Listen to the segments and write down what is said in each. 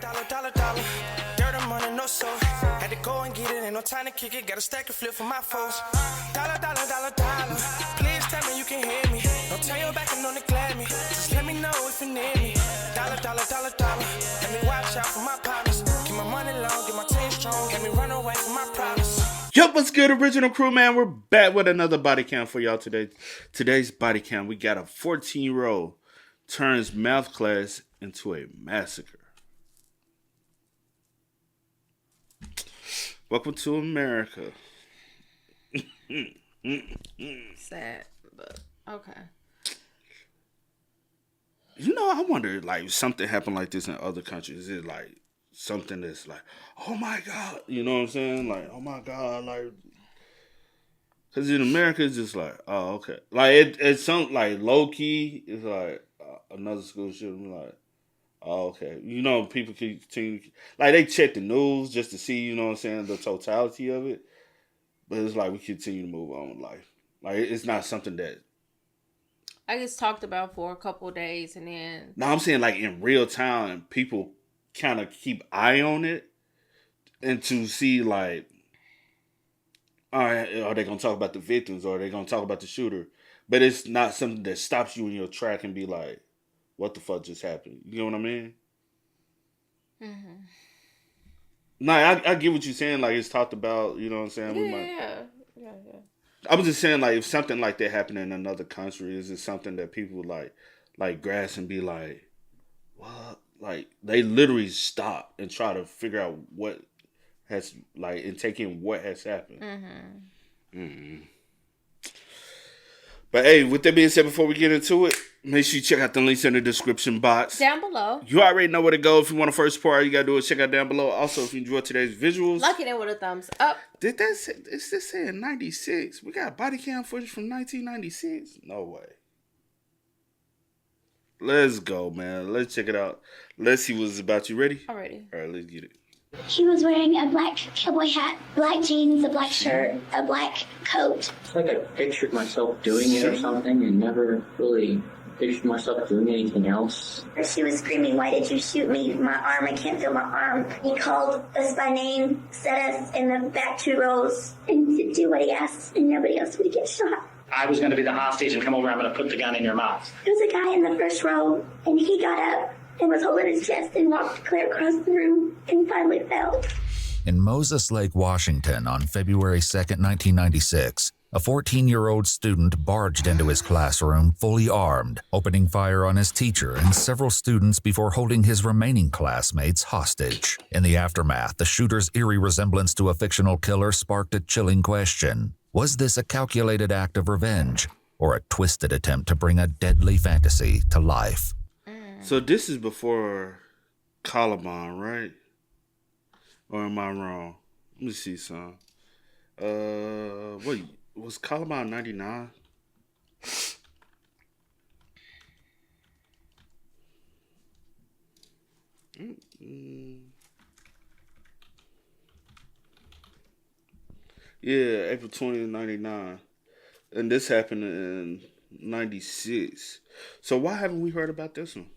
Dollar. Dirty money, no soul. Had to go and get it, ain't no time to kick it. Got a stack and flip for my foes. Dollar. Please tell me you can hear me. Don't turn your back and don't neglect me. Just let me know if you need me. Dollar. Let me watch out for my partners. Keep my money long, get my team strong. Let me run away from my problems. Yup, what's good, original crew, man? We're back with another body count for y'all today. Today's body count, we got a 14-year-old turns math class into a massacre. Welcome to America. Sad, but okay. You know, I wonder, like, if something happened like this in other countries. Is it like something that's like, oh my God, you know what I'm saying? Like, oh my God, like, because in America, it's just like, oh, okay. Like, it's something like low key, it's like another school shooting, like, oh, okay. You know, people continue, like, they check the news just to see, you know what I'm saying, the totality of it. But it's like we continue to move on with life. Like, it's not something that. I just talked about for a couple of days and then. No, I'm saying like in real time, people kind of keep eye on it and to see like, all right, are they going to talk about the victims or are they going to talk about the shooter? But it's not something that stops you in your track and be like, what the fuck just happened? You know what I mean? Mm-hmm. No, I get what you're saying. Like, it's talked about, you know what I'm saying? Yeah. I was just saying, like, if something like that happened in another country, is it something that people like grasp and be like, what? Like, they literally stop and try to figure out what has, like, and take in what has happened. But hey, with that being said, before we get into it, make sure you check out the links in the description box. Down below. You already know where to go. If you want to first support, all you got to do is check out down below. Also, if you enjoyed today's visuals. Like it in with a thumbs up. Did that say, is this saying 96? We got body cam footage from 1996? No way. Let's go, man. Let's check it out. Let's see what it's about. You ready? I'm ready. All right, let's get it. She was wearing a black cowboy hat, black jeans, a black shirt, a black coat. It's like I pictured myself doing it or something and never really pictured myself doing anything else. She was screaming, "Why did you shoot me? My arm, I can't feel my arm." He called us by name, set us in the back 2 rows, and to do what he asked, and nobody else would get shot. I was going to be the hostage and come over, I'm going to put the gun in your mouth. There was a guy in the first row, and he got up and was holding his chest and walked clear across the room and finally fell. In Moses Lake, Washington, on February 2nd, 1996, a 14-year-old student barged into his classroom fully armed, opening fire on his teacher and several students before holding his remaining classmates hostage. In the aftermath, the shooter's eerie resemblance to a fictional killer sparked a chilling question. Was this a calculated act of revenge or a twisted attempt to bring a deadly fantasy to life? So this is before Columbine, right? Or am I wrong? Let me see some. Wait, was Columbine 99? Yeah, April 20th, 99. And this happened in 96. So why haven't we heard about this one?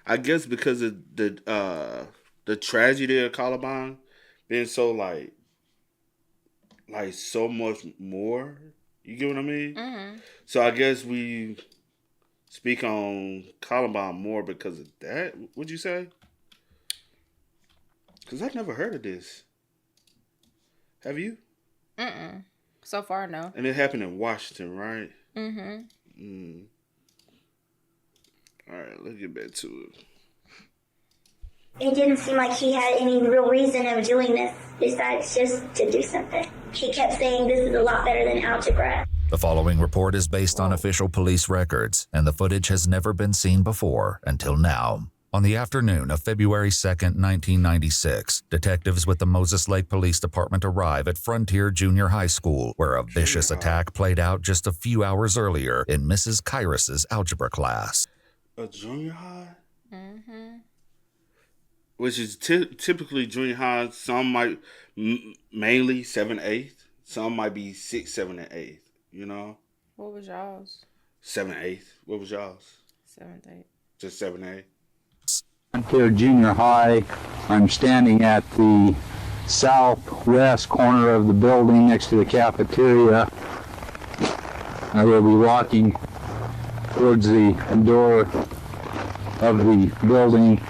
I guess because of the tragedy of Columbine being so like so much more. You get what I mean? Mm-hmm. So I guess we speak on Columbine more because of that. Would you say? Because I've never heard of this. Have you? Mm-mm. So far, no. And it happened in Washington, right? Mm-hmm. All right, let's get back to it. It didn't seem like he had any real reason of doing this besides just to do something. He kept saying this is a lot better than algebra. The following report is based on official police records, and the footage has never been seen before until now. On the afternoon of February 2nd, 1996, detectives with the Moses Lake Police Department arrive at Frontier Junior High School, where a vicious attack played out just a few hours earlier in Mrs. Kyrus's algebra class. A junior high? Mm-hmm. Which is typically junior high. Some might mainly 7th, 8th. Some might be 6th, 7th, and 8th. You know? What was y'all's? 7th, 8th. What was y'all's? 7th, 8th. Just 7th, 8th. Here, junior high. I'm standing at the southwest corner of the building next to the cafeteria. I will be walking towards the door of the building,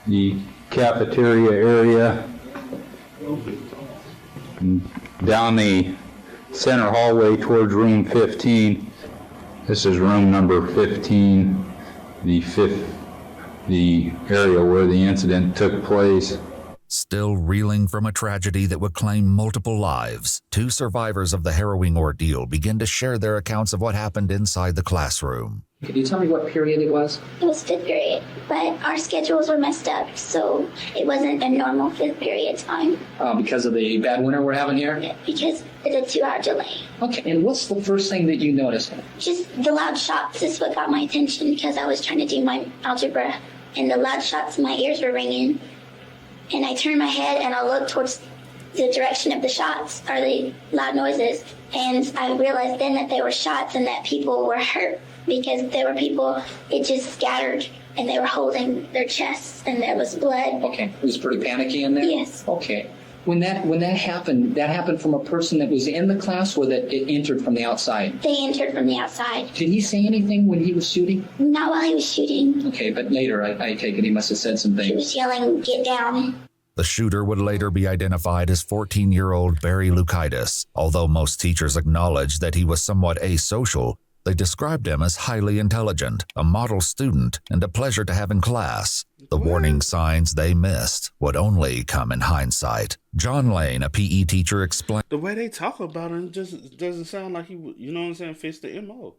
the cafeteria area, and down the center hallway towards room 15. This is room number 15, the area where the incident took place. Still reeling from a tragedy that would claim multiple lives, two survivors of the harrowing ordeal begin to share their accounts of what happened inside the classroom. Could you tell me what period it was? It was fifth period, but our schedules were messed up, so it wasn't a normal fifth period time. Because of the bad winter we're having here? Because it's a 2-hour delay. Okay, and what's the first thing that you noticed? Just the loud shots is what got my attention because I was trying to do my algebra, and the loud shots, my ears were ringing. And I turned my head and I looked towards the direction of the shots, or the loud noises, and I realized then that they were shots and that people were hurt because there were people, it just scattered, and they were holding their chests and there was blood. Okay, it was pretty panicky in there? Yes. Okay. When that happened from a person that was in the class or that it entered from the outside? They entered from the outside. Did he say anything when he was shooting? Not while he was shooting. Okay, but later I take it he must have said some He things. was yelling, "Get down." The shooter would later be identified as 14-year-old Barry Lukaitis. Although most teachers acknowledged that he was somewhat asocial, they described him as highly intelligent, a model student, and a pleasure to have in class. The warning signs they missed would only come in hindsight. John Lane, a PE teacher, explained, The way they talk about him just doesn't sound like he, you know what I'm saying, fits the MO.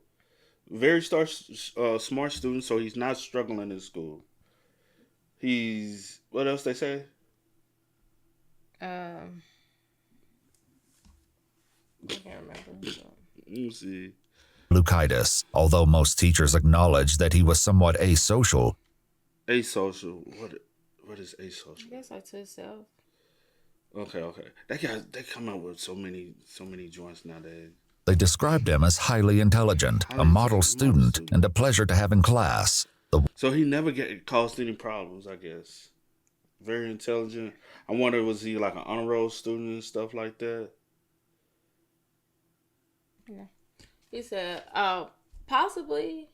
Very smart student, so he's not struggling in school. He's, what else they say? I can't remember. Let me see. Lukaitis. Although most teachers acknowledged that he was somewhat asocial, Asocial. What is asocial? I guess like to himself. Okay. They come out with so many joints nowadays. they described him as highly intelligent, a model student, and a pleasure to have in class. So he never caused any problems, I guess. Very intelligent. I wonder, was he like an honor roll student and stuff like that? Yeah. He said, possibly.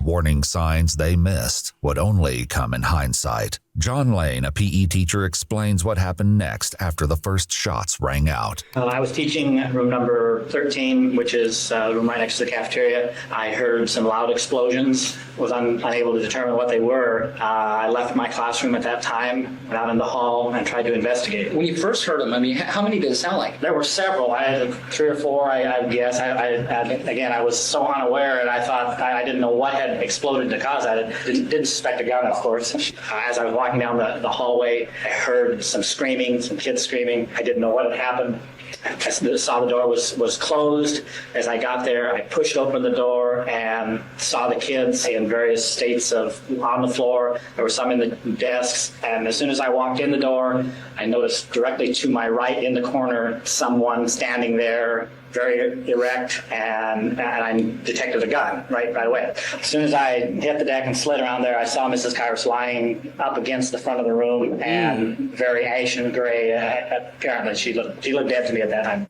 Warning signs they missed would only come in hindsight. John Lane, a PE teacher, explains what happened next after the first shots rang out. I was teaching room number 13, which is the room right next to the cafeteria. I heard some loud explosions, was unable to determine what they were. I left my classroom at that time, went out in the hall, and tried to investigate. When you first heard them, I mean, how many did it sound like? There were several. I had 3 or 4, I guess. Again, I was so unaware, and I thought I didn't know what had exploded to cause that. I didn't suspect a gun, of course. As I was walking down the hallway, I heard some screaming, some kids screaming. I didn't know what had happened. I saw the door was closed. As I got there, I pushed open the door and saw the kids in various states on the floor. There were some in the desks. And as soon as I walked in the door, I noticed directly to my right in the corner, someone standing there, very erect, and I detected a gun right away. As soon as I hit the deck and slid around there, I saw Mrs. Kairos lying up against the front of the room and very ashen gray. Apparently, she looked dead to me at that time.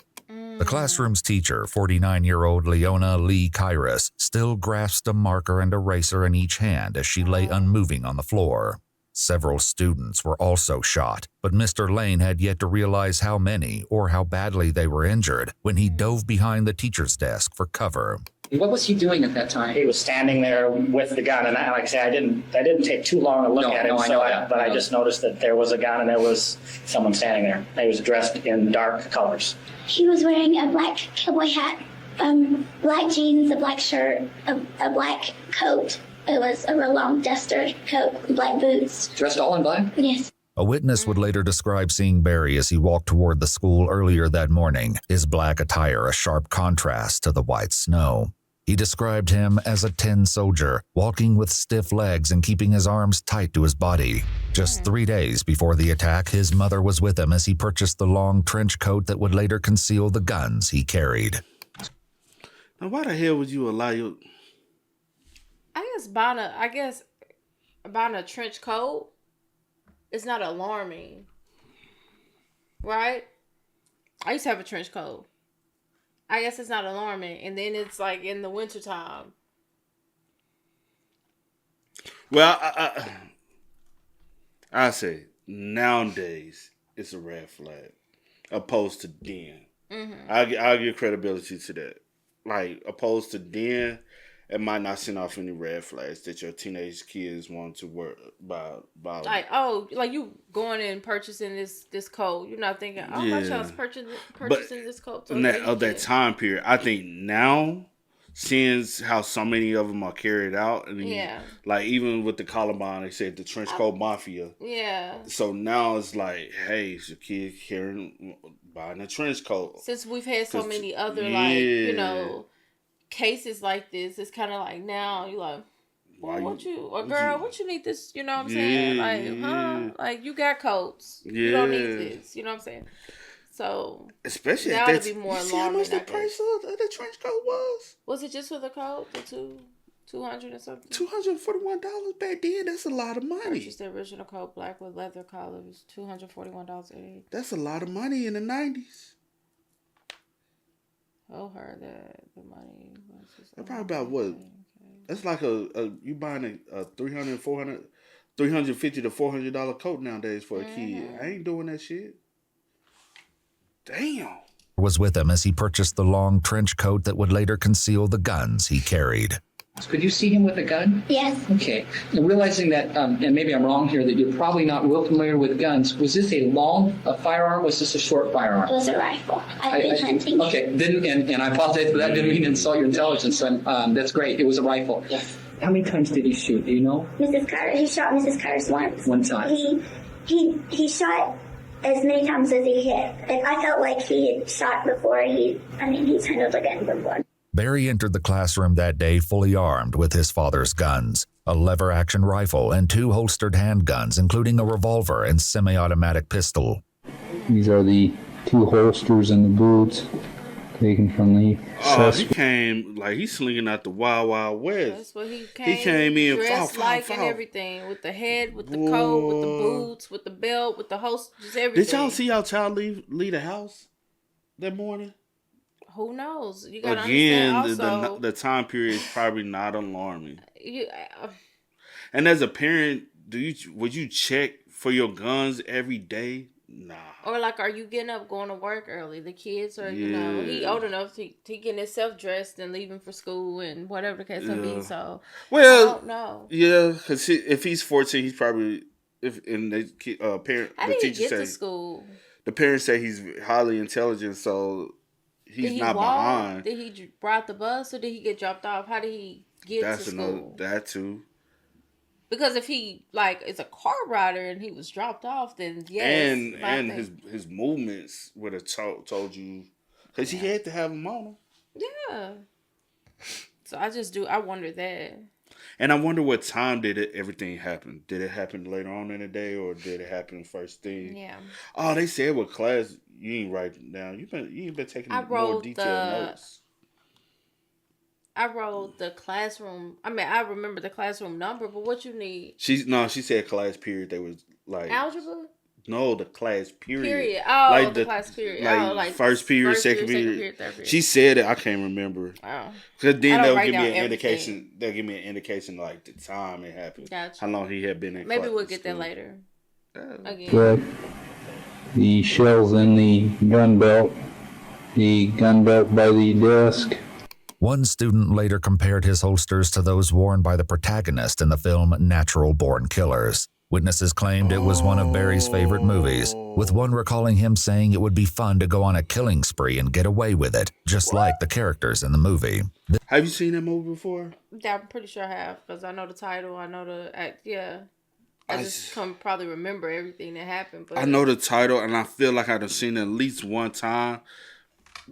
The classroom's teacher, 49-year-old Leona Lee Kairos, still grasped a marker and eraser in each hand as she lay unmoving on the floor. Several students were also shot, but Mr. Lane had yet to realize how many or how badly they were injured when he dove behind the teacher's desk for cover. What was he doing at that time? He was standing there with the gun, and like I say, I didn't take too long to look at him. I just noticed that there was a gun and there was someone standing there. He was dressed in dark colors. He was wearing a black cowboy hat, black jeans, a black shirt, a black coat. It was a real long duster coat, black boots. Dressed all in black? Yes. A witness would later describe seeing Barry as he walked toward the school earlier that morning, his black attire a sharp contrast to the white snow. He described him as a tin soldier, walking with stiff legs and keeping his arms tight to his body. Just 3 days before the attack, his mother was with him as he purchased the long trench coat that would later conceal the guns he carried. Now, why the hell would you allow your... I guess buying a trench coat is not alarming, right? I used to have a trench coat. I guess it's not alarming, and then it's like in the wintertime. Well, I say nowadays it's a red flag, opposed to then. Mm-hmm. I'll give credibility to that. Like, opposed to then, it might not send off any red flags that your teenage kids want to work by. Like, oh, like you going and purchasing this coat. You're not thinking, oh, my child's purchasing this coat. So that time period. I think now, seeing how so many of them are carried out, and like even with the Columbine, they said the trench coat mafia. Yeah. So now it's like, hey, it's your kid buying a trench coat. Since we've had so many other like, you know, cases like this, it's kind of like now you're like, well, what you need this? You know what I'm saying? Like, huh? Like, you got coats. You don't need this. You know what I'm saying? So, especially now it'd be more alarming. How much the price of the trench coat was? Was it just for the coat? The $200 or something? $241 back then. That's a lot of money. Purchased the original coat, black with leather collars, $241. That's a lot of money in the 90s. Oh, her that the money was just that's probably about what? Okay. That's like you buying a $350 to $400 coat nowadays for a kid. I ain't doing that shit. Damn. Was with him as he purchased the long trench coat that would later conceal the guns he carried. Could you see him with a gun? Yes. Okay. And realizing that, and maybe I'm wrong here, that you're probably not real familiar with guns, was this a firearm? Was this a short firearm? It was a rifle. I've been hunting. Okay. And I apologize for that. Didn't mean to insult your intelligence. That's great. It was a rifle. Yes. How many times did he shoot? Do you know? Mrs. Carter. He shot Mrs. Carter's once. One time. He shot as many times as he hit. If I felt like he had shot before, he's handled a gun before. Barry entered the classroom that day fully armed with his father's guns, a lever-action rifle and 2 holstered handguns, including a revolver and semi-automatic pistol. These are the 2 holsters and the boots taken from the he came, like, he's slinging out the Wild Wild West. That's what he came. He came in dressed and everything, with the head, with the coat, with the boots, with the belt, with the holster, just everything. Did y'all see y'all child leave the house that morning? Who knows? You gotta understand also, the time period is probably not alarming. And as a parent, would you check for your guns every day? Nah. Or like, are you getting up, going to work early? The kids are, he old enough to getting himself dressed and leaving for school and whatever the case may be. So, I don't know. Yeah, because if he's 14, he's probably parent. How did he get to school? The parents say he's highly intelligent, so he's not behind. Did he ride the bus or did he get dropped off? How did he get to school? That too. Because if he is a car rider and he was dropped off, then yes. And his movements would have told you, because he had to have them on him. Yeah. So I wonder that. And I wonder what time everything happen. Did it happen later on in the day or did it happen first thing? Yeah. Oh, they said with class you ain't writing down. You ain't been taking more detailed notes. I wrote the classroom. I mean, I remember the classroom number, but what you need? She said class period. They was like algebra. No, the class period. Oh, like the class period. Like first period, second period. Third period. She said it. I can't remember. Oh. Because then they'll give me an indication. They'll give me an indication like the time it happened. Gotcha. How long he had been in. Maybe we'll get that later. Again. But the shells in the gun belt by the desk. One student later compared his holsters to those worn by the protagonist in the film Natural Born Killers. Witnesses claimed it was one of Barry's favorite movies, with one recalling him saying it would be fun to go on a killing spree and get away with it, just like the characters in the movie. Have you seen that movie before? Yeah, I'm pretty sure I have, because I know the title, I know the act, yeah. I just probably remember everything that happened. But I know the title, and I feel like I've seen it at least one time.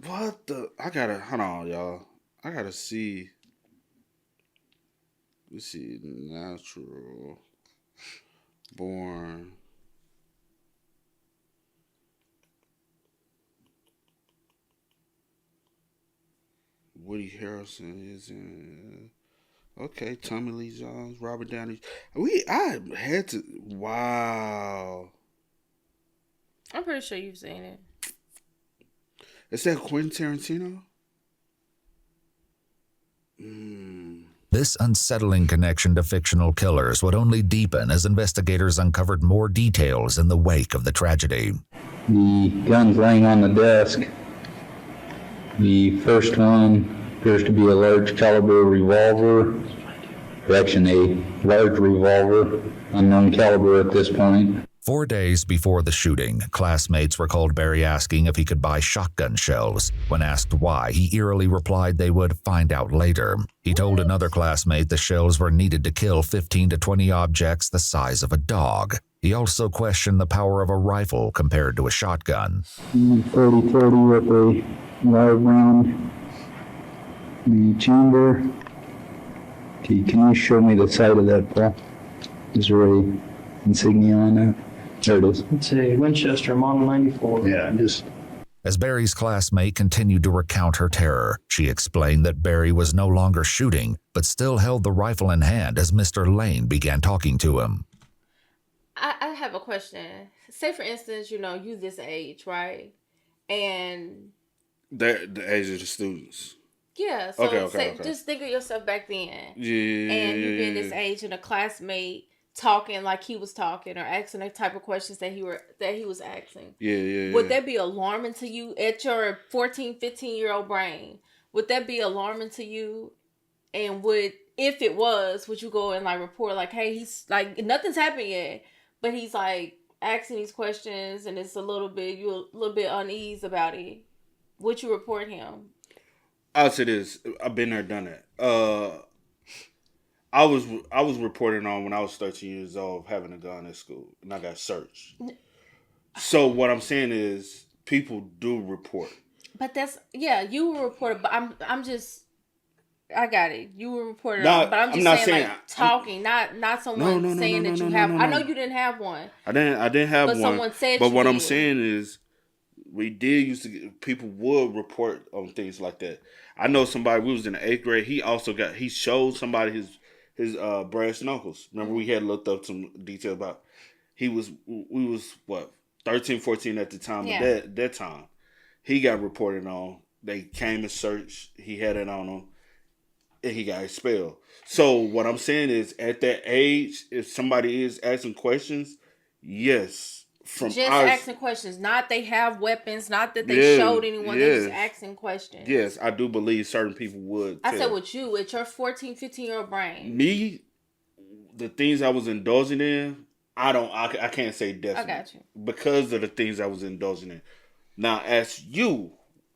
Hold on, y'all. I gotta see. Let's see. Natural Born Woody Harrelson is in. Okay, Tommy Lee Jones, Robert Downey. I had to. Wow. I'm pretty sure you've seen it. Is that Quentin Tarantino? This unsettling connection to fictional killers would only deepen as investigators uncovered more details in the wake of the tragedy. The guns laying on the desk. The first one appears to be a large caliber revolver. Actually, a large revolver, unknown caliber at this point. 4 days before the shooting, classmates recalled Barry asking if he could buy shotgun shells. When asked why, he eerily replied they would find out later. He told another classmate the shells were needed to kill 15 to 20 objects the size of a dog. He also questioned the power of a rifle compared to a shotgun. 30-30 with a live round in the chamber. Okay, can you show me the side of that, Paul? Is there a insignia on that? There it is. It's a Winchester Model 94. Yeah, just... As Barry's classmate continued to recount her terror, she explained that Barry was no longer shooting, but still held the rifle in hand as Mr. Lane began talking to him. I have a question. Say, for instance, you this age, right? And... The age of the students. Yeah, so Okay. just think of yourself back then. Yeah. And you being this age and a classmate talking like he was talking or asking the type of questions that he was asking. Yeah. Would that be alarming to you at your 14, 15-year-old brain? Would that be alarming to you? And if it was, would you go and report hey, he's nothing's happened yet, but he's asking these questions and it's you're a little bit uneasy about it. Would you report him? I'll say this. I've been there, done that. I was reporting on when I was 13 years old having a gun at school, and I got searched. So what I'm saying is, people do report. But you were reported. But I got it. You were reported, No, but I'm just not saying, saying talking, not someone saying that you have. I know you didn't have one. I didn't have one. But someone said. But you what did. I'm saying is, we did used to get, people would report on things like that. I know somebody. We was in the 8th grade. He showed somebody his brass knuckles. Remember, we had looked up some detail about. We was what 13, 14 at the time. Yeah. But that time, he got reported on. They came and searched. He had it on him, and he got expelled. So what I'm saying is, at that age, if somebody is asking questions, yes. Asking questions, not they have weapons, not that they showed anyone, they're just asking questions. Yes, I do believe certain people would. I said with you, with your 14, 15-year-old brain. Me, the things I was indulging in, I can't say definitely. I got you. Because of the things I was indulging in. Now, as you.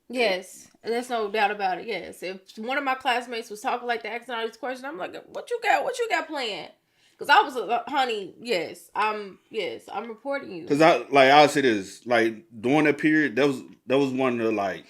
Yes, there's no doubt about it, yes. If one of my classmates was talking like that, asking all these questions, I'm like, what you got planned? Because I was, honey, I'm reporting you. Because I'll say this, during that period, that was one of the,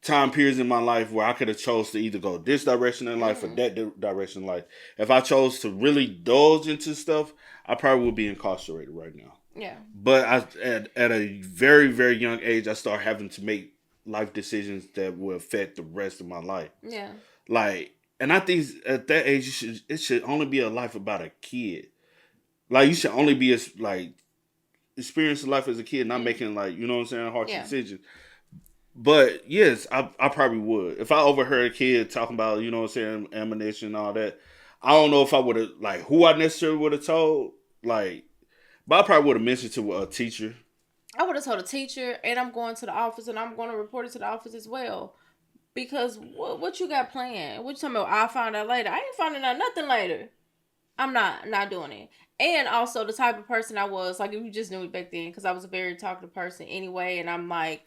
time periods in my life where I could have chose to either go this direction in life or that direction in life. If I chose to really indulge into stuff, I probably would be incarcerated right now. Yeah. But at a very, very young age, I started having to make life decisions that will affect the rest of my life. Yeah. And I think at that age, it should only be a life about a kid. You should only be experiencing life as a kid, not making harsh decisions. But yes, I probably would. If I overheard a kid talking about, ammunition and all that, I don't know if I would have, who I necessarily would have told, but I probably would have mentioned to a teacher. I would have told a teacher, and I'm going to the office, and I'm going to report it to the office as well. Because what you got planned? What you talking about? I'll find out later. I ain't finding out nothing later. I'm not doing it. And also the type of person I was, if you just knew me back then, because I was a very talkative person anyway, and I'm I'm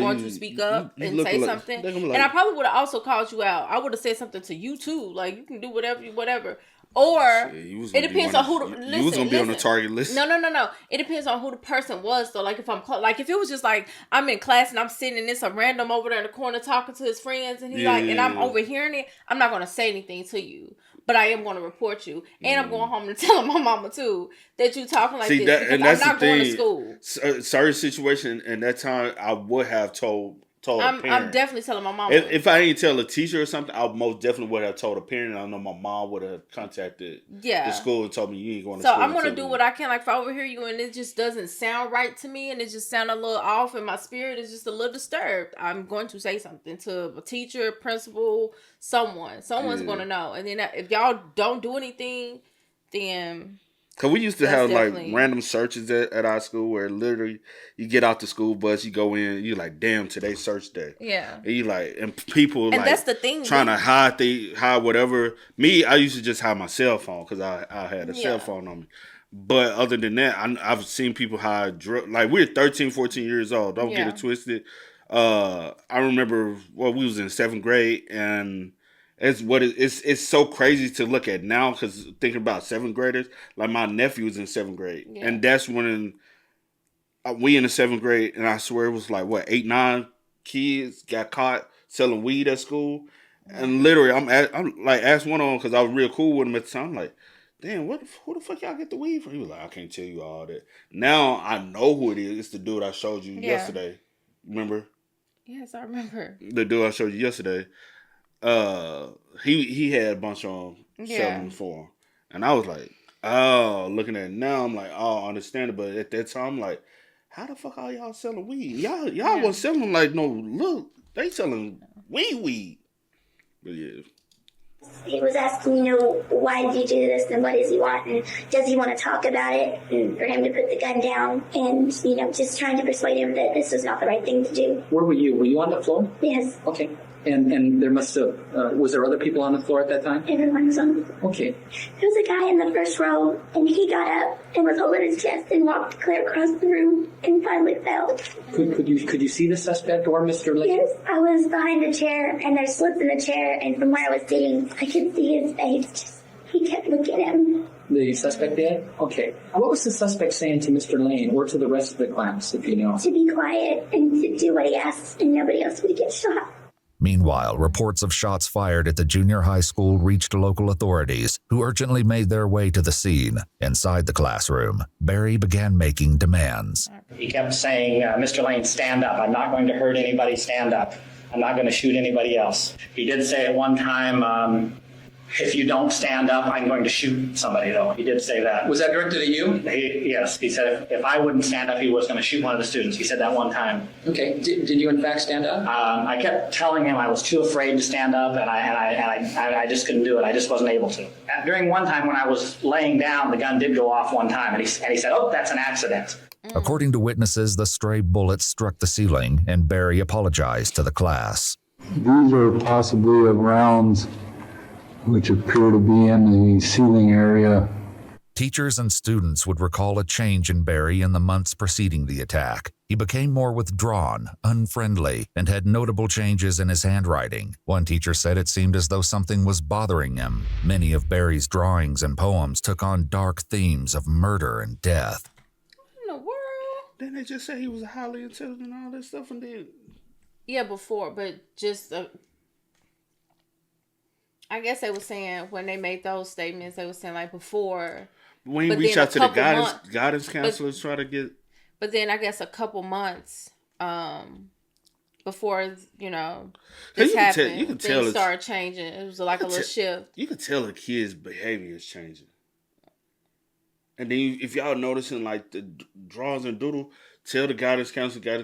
going to speak up and say something. And I probably would have also called you out. I would have said something to you too. You can do whatever. Or it depends on who. You was gonna be on the target list. No. It depends on who the person was. So, if I'm if it was just I'm in class and I'm sitting and it's a random over there in the corner talking to his friends and he's and I'm overhearing it, I'm not gonna say anything to you, but I am gonna report you, and I'm going home and telling my mama too that you talking like this because I'm not going to school. Certain situation in that time, I would have told told a parent. I'm definitely telling my mom. If I ain't tell a teacher or something, I most definitely would have told a parent. I know my mom would have contacted the school and told me you ain't going to school. So I'm going to do what I can. Like, if I overhear you and it just doesn't sound right to me and it just sounds a little off and my spirit is just a little disturbed, I'm going to say something to a teacher, principal, someone. Someone's going to know. And then if y'all don't do anything, then... Cause we used to have like random searches at our school where literally you get out the school bus, you go in, you like, damn, today's search day. Yeah. And you like, and people and like that's the thing, trying to hide whatever. Me, I used to just hide my cell phone because I had a cell phone on me. But other than that, I've seen people hide like we're 13, 14 years old. Don't get it twisted. I remember we was in 7th grade and. It's so crazy to look at now because thinking about 7th graders, like my nephew was in 7th grade, and that's when we in the 7th grade, and I swear it was like 8, 9 kids got caught selling weed at school, and literally I'm like asked one of them because I was real cool with him at the time, like, damn, who the fuck y'all get the weed from? He was like, I can't tell you all that. Now I know who it is. It's the dude I showed you yesterday. Remember? Yes, I remember. The dude I showed you yesterday. He had a bunch of selling for him, and I was like, oh, looking at it now, I'm like, oh, I understand it, but at that time, I'm like, how the fuck are y'all selling weed? Y'all wasn't selling like no look, they selling weed. But yeah. He was asking, why did you do this and what does he want and does he want to talk about it and for him to put the gun down and, just trying to persuade him that this was not the right thing to do. Where were you? Were you on the floor? Yes. Okay. And there must have, was there other people on the floor at that time? Everyone was on the floor. Okay. There was a guy in the first row, and he got up and was holding his chest and walked clear across the room and finally fell. Could you see the suspect or Mr. Lane? Yes, I was behind the chair, and there's slits in the chair, and from where I was sitting, I could see his face. He kept looking at him. The suspect did? Okay. What was the suspect saying to Mr. Lane or to the rest of the class, if you know? To be quiet and to do what he asked, and nobody else would get shot. Meanwhile, reports of shots fired at the junior high school reached local authorities, who urgently made their way to the scene. Inside the classroom, Barry began making demands. He kept saying, Mr. Lane, stand up. I'm not going to hurt anybody. Stand up. I'm not going to shoot anybody else. He did say at one time, if you don't stand up, I'm going to shoot somebody, though. He did say that. Was that directed at you? Yes. He said if I wouldn't stand up, he was going to shoot one of the students. He said that one time. Okay. Did you, in fact, stand up? I kept telling him I was too afraid to stand up, and I just couldn't do it. I just wasn't able to. During one time when I was laying down, the gun did go off one time, and he said, oh, that's an accident. According to witnesses, the stray bullet struck the ceiling, and Barry apologized to the class. These are possibly of rounds which appear to be in the ceiling area. Teachers and students would recall a change in Barry in the months preceding the attack. He became more withdrawn, unfriendly, and had notable changes in his handwriting. One teacher said it seemed as though something was bothering him. Many of Barry's drawings and poems took on dark themes of murder and death. What in the world? Didn't they just say he was highly intelligent and all this stuff? And then... Yeah, before, but just... I guess they were saying when they made those statements, they were saying like before. When you reach out to the guidance counselors, try to get. But then I guess a couple months before this happened, you can tell things started changing. It was like a little shift. You can tell a kid's behavior is changing. And then if y'all noticing like the draws and doodle, tell the guidance counselor get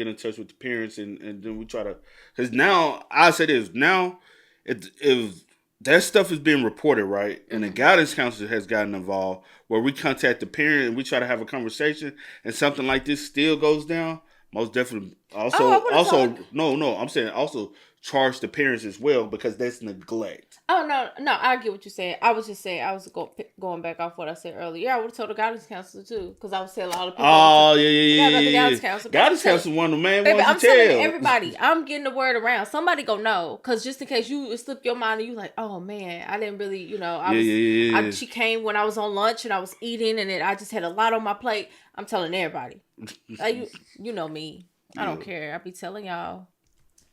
in touch with the parents, and then we try to. Because now I say this now, if that stuff is being reported, right? And the guidance counselor has gotten involved where we contact the parent and we try to have a conversation and something like this still goes down. Most definitely. I'm saying also charge the parents as well because that's neglect. Oh, no, I get what you're saying. I was just saying, I was going back off what I said earlier. Yeah, I would have told the guidance counselor too, because I would say a lot of people. Oh, yeah. The guidance counselor. Guidance counselor one of the main baby, ones I'm to tell. telling everybody, I'm getting the word around. Somebody go know, because just in case you slip your mind and you like, oh man, I didn't really, she came when I was on lunch and I was eating and I just had a lot on my plate. I'm telling everybody. You know me. I don't care. I be telling y'all.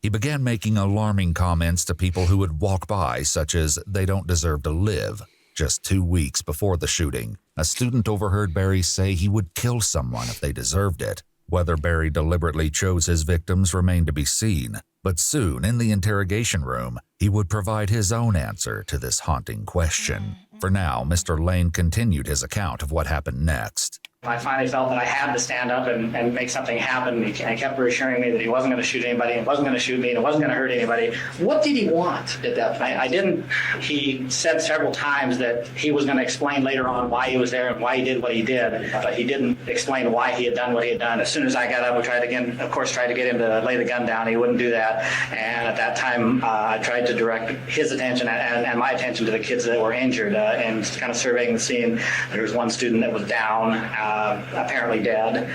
He began making alarming comments to people who would walk by, such as, they don't deserve to live. Just 2 weeks before the shooting, a student overheard Barry say he would kill someone if they deserved it. Whether Barry deliberately chose his victims remained to be seen, but soon in the interrogation room, he would provide his own answer to this haunting question. For now, Mr. Lane continued his account of what happened next. I finally felt that I had to stand up and make something happen. He kept reassuring me that he wasn't going to shoot anybody, and wasn't going to shoot me, and it wasn't going to hurt anybody. What did he want at that point? I didn't. He said several times that he was going to explain later on why he was there and why he did what he did, but he didn't explain why he had done what he had done. As soon as I got up, I tried to get him to lay the gun down. He wouldn't do that. And at that time, I tried to direct his attention and my attention to the kids that were injured and kind of surveying the scene. There was one student that was down. Apparently dead.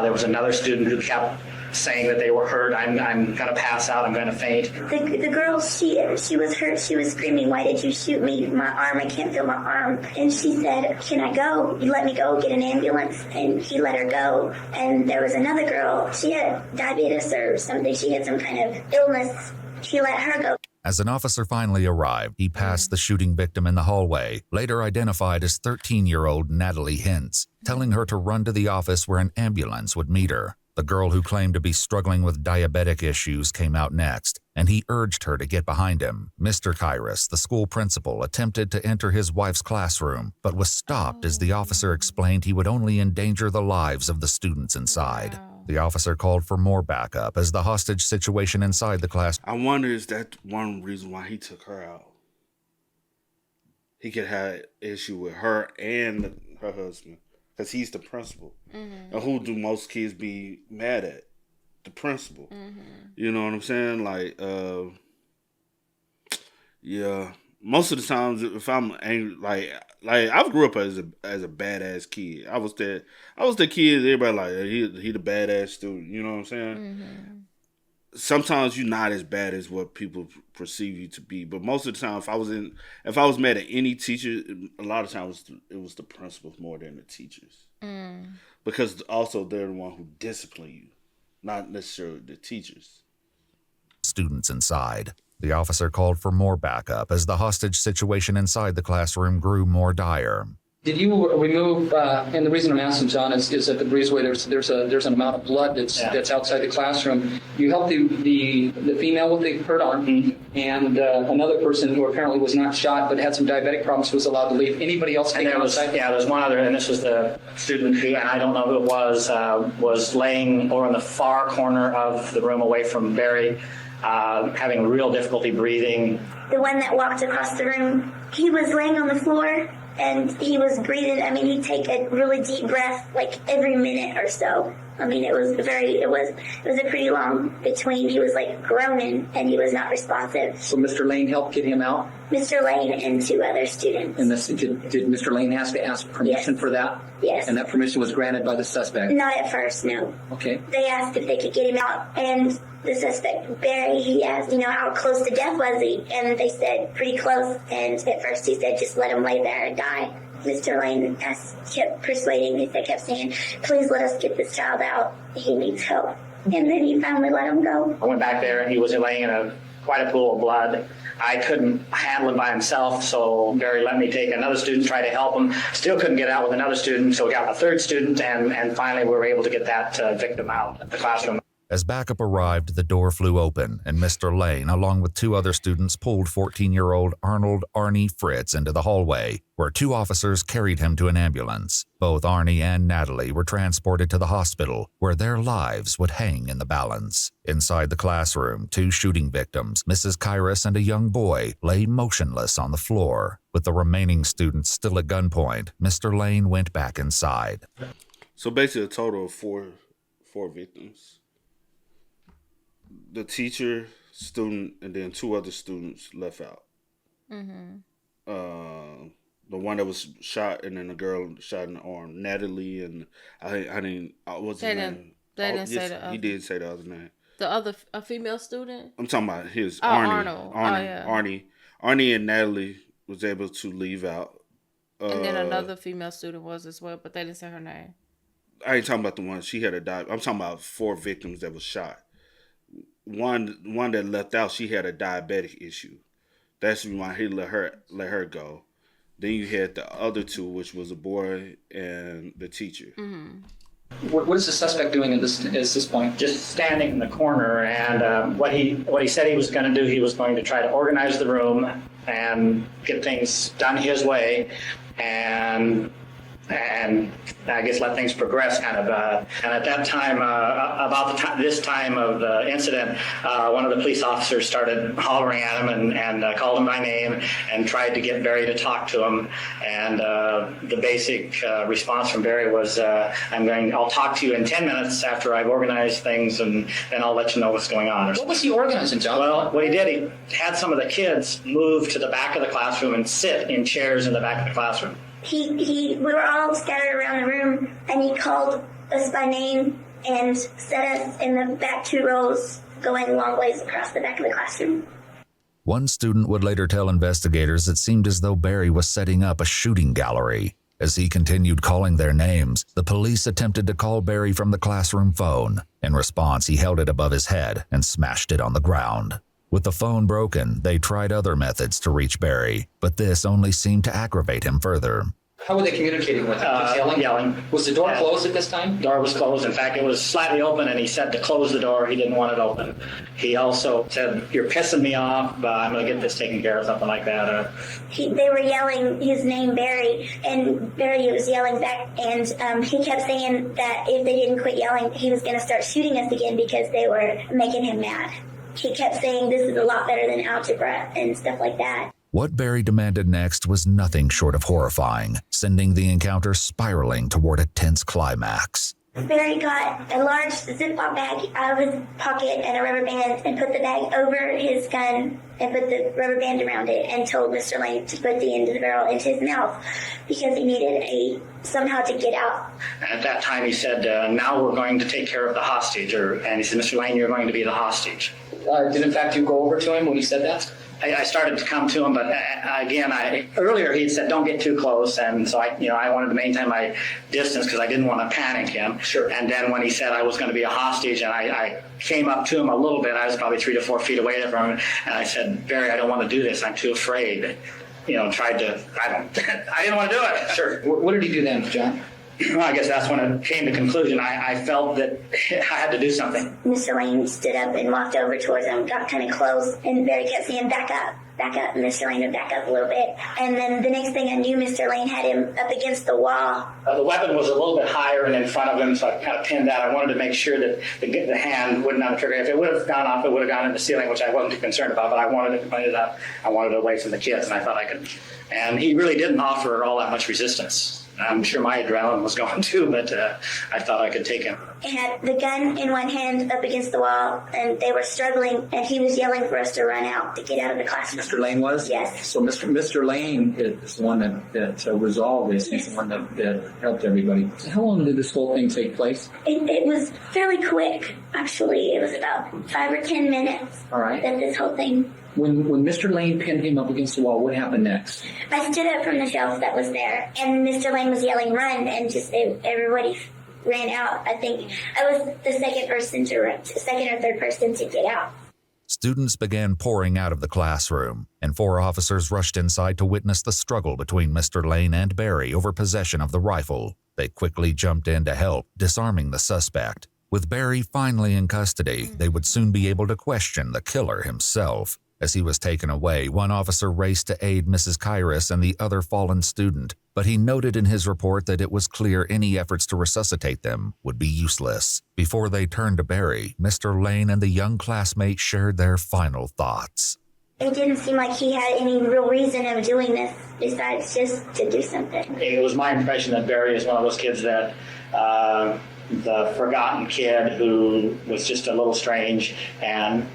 There was another student who kept saying that they were hurt. I'm going to pass out. I'm going to faint. The girl, she was hurt. She was screaming, "Why did you shoot me? My arm, I can't feel my arm." And she said, "Can I go? You let me go get an ambulance." And he let her go. And there was another girl. She had diabetes or something. She had some kind of illness. He let her go. As an officer finally arrived, he passed the shooting victim in the hallway, later identified as 13-year-old Natalie Hintz, telling her to run to the office where an ambulance would meet her. The girl who claimed to be struggling with diabetic issues came out next, and he urged her to get behind him. Mr. Kyrus, the school principal, attempted to enter his wife's classroom, but was stopped as the officer explained he would only endanger the lives of the students inside. The officer called for more backup as the hostage situation inside the class. I wonder, is that one reason why he took her out? He could have an issue with her and her husband because he's the principal. And who do most kids be mad at? The principal. You know what I'm saying? Like, yeah. Most of the times, if I'm angry, like I grew up as a badass kid. I was the kid. Everybody like he the badass student. You know what I'm saying? Sometimes you're not as bad as what people perceive you to be. But most of the time, if I was mad at any teacher, a lot of times it was the principals more than the teachers. Because also they're the one who discipline you, not necessarily the teachers. Students inside. The officer called for more backup as the hostage situation inside the classroom grew more dire. Did you remove? And the reason I'm asking, John, is that the breezeway there's an amount of blood that's outside the classroom. You helped the female with the hurt arm, and another person who apparently was not shot but had some diabetic problems was allowed to leave. Anybody else taken outside? Yeah, there's one other, and this was the student who, and I don't know who it was laying over in the far corner of the room away from Barry. Having real difficulty breathing. The one that walked across the room, he was laying on the floor and he was breathing. I mean, he'd take a really deep breath like every minute or so. I mean, it was a pretty long between. He was like groaning and he was not responsive. So Mr. Lane helped get him out? Mr. Lane and two other students. And did Mr. Lane have to ask permission for that? Yes. And that permission was granted by the suspect? Not at first, no. Okay. They asked if they could get him out, and the suspect, Barry, he asked, how close to death was he? And they said, pretty close. And at first he said, just let him lay there and die. Mr. Lane kept persuading me. They kept saying, please let us get this child out. He needs help. And then he finally let him go. I went back there, and he was laying in quite a pool of blood. I couldn't handle him by himself, so Barry let me take another student, try to help him. Still couldn't get out with another student, so we got a third student, and finally we were able to get that victim out of the classroom. As backup arrived, the door flew open, and Mr. Lane, along with two other students, pulled 14-year-old Arnold Arnie Fritz into the hallway, where two officers carried him to an ambulance. Both Arnie and Natalie were transported to the hospital, where their lives would hang in the balance. Inside the classroom, two shooting victims, Mrs. Kyrus and a young boy, lay motionless on the floor. With the remaining students still at gunpoint, Mr. Lane went back inside. So basically a total of four victims. The teacher, student, and then two other students left out. The one that was shot, and then the girl shot in the arm, Natalie, and I didn't. What's his name? They didn't say the other. He did say the other name. The other, a female student. I'm talking about his Arnie. Arnold. Arnie and Natalie was able to leave out. And then another female student was as well, but they didn't say her name. I ain't talking about the one she had a dive. I'm talking about 4 victims that was shot. One that left out, she had a diabetic issue. That's why he let her go. Then you had the other two, which was a boy and the teacher. What is the suspect doing at this point? Just standing in the corner, and what he said he was going to do, he was going to try to organize the room and get things done his way, and I guess let things progress kind of. And at that time, this time of the incident, one of the police officers started hollering at him and called him by name and tried to get Barry to talk to him. And the basic response from Barry was, I'll talk to you in 10 minutes after I've organized things, and then I'll let you know what's going on. What was he organizing, John? Well, what he did, he had some of the kids move to the back of the classroom and sit in chairs in the back of the classroom. We were all scattered around the room, and he called us by name and set us in the back 2 rows, going long ways across the back of the classroom. One student would later tell investigators it seemed as though Barry was setting up a shooting gallery. As he continued calling their names, the police attempted to call Barry from the classroom phone. In response, he held it above his head and smashed it on the ground. With the phone broken, they tried other methods to reach Barry, but this only seemed to aggravate him further. How were they communicating with him? Just yelling? Yelling. Was the door closed at this time? Door was closed. In fact, it was slightly open, and he said to close the door. He didn't want it open. He also said, "You're pissing me off. I'm going to get this taken care of," something like that. They were yelling his name, Barry, and Barry was yelling back, and he kept saying that if they didn't quit yelling, he was going to start shooting us again because they were making him mad. He kept saying this is a lot better than algebra and stuff like that. What Barry demanded next was nothing short of horrifying, sending the encounter spiraling toward a tense climax. Barry got a large Ziploc bag out of his pocket and a rubber band and put the bag over his gun and put the rubber band around it and told Mr. Lane to put the end of the barrel into his mouth because he needed somehow to get out. At that time, he said, "Now we're going to take care of the hostage." And he said, "Mr. Lane, you're going to be the hostage." Did in fact you go over to him when he said that? I started to come to him, but again, earlier he had said, "Don't get too close," and so I wanted to maintain my distance because I didn't want to panic him. Sure. And then when he said I was going to be a hostage, and I came up to him a little bit, I was probably 3 to 4 feet away from him, and I said, "Barry, I don't want to do this. I'm too afraid." I didn't want to do it. Sure. What did he do then, John? Well, I guess that's when it came to conclusion. I felt that I had to do something. Mr. Lane stood up and walked over towards him, got kind of close, and Barry kept saying, back up. And Mr. Lane would back up a little bit. And then the next thing I knew, Mr. Lane had him up against the wall. The weapon was a little bit higher and in front of him, so I kind of pinned that. I wanted to make sure that the hand wouldn't have the trigger. If it would have gone off, it would have gone in the ceiling, which I wasn't too concerned about, but I wanted it away from the kids, and I thought I could. And he really didn't offer all that much resistance. I'm sure my adrenaline was going too, but I thought I could take him. He had the gun in one hand up against the wall, and they were struggling, and he was yelling for us to run out, to get out of the classroom. Mr. Lane was? Yes. So Mr. Lane is the one that resolved this. He's the one that helped everybody. How long did this whole thing take place? It was fairly quick, actually. It was about 5 or 10 minutes. All right. That this whole thing. When Mr. Lane pinned him up against the wall, what happened next? I stood up from the shelf that was there, and Mr. Lane was yelling, run, and just everybody ran out. I think I was the second or third person to get out. Students began pouring out of the classroom, and 4 officers rushed inside to witness the struggle between Mr. Lane and Barry over possession of the rifle. They quickly jumped in to help, disarming the suspect. With Barry finally in custody, they would soon be able to question the killer himself. As he was taken away, one officer raced to aid Mrs. Kyrus and the other fallen student, but he noted in his report that it was clear any efforts to resuscitate them would be useless. Before they turned to Barry, Mr. Lane and the young classmate shared their final thoughts. It didn't seem like he had any real reason of doing this besides just to do something. It was my impression that Barry is one of those kids that the forgotten kid who was just a little strange, and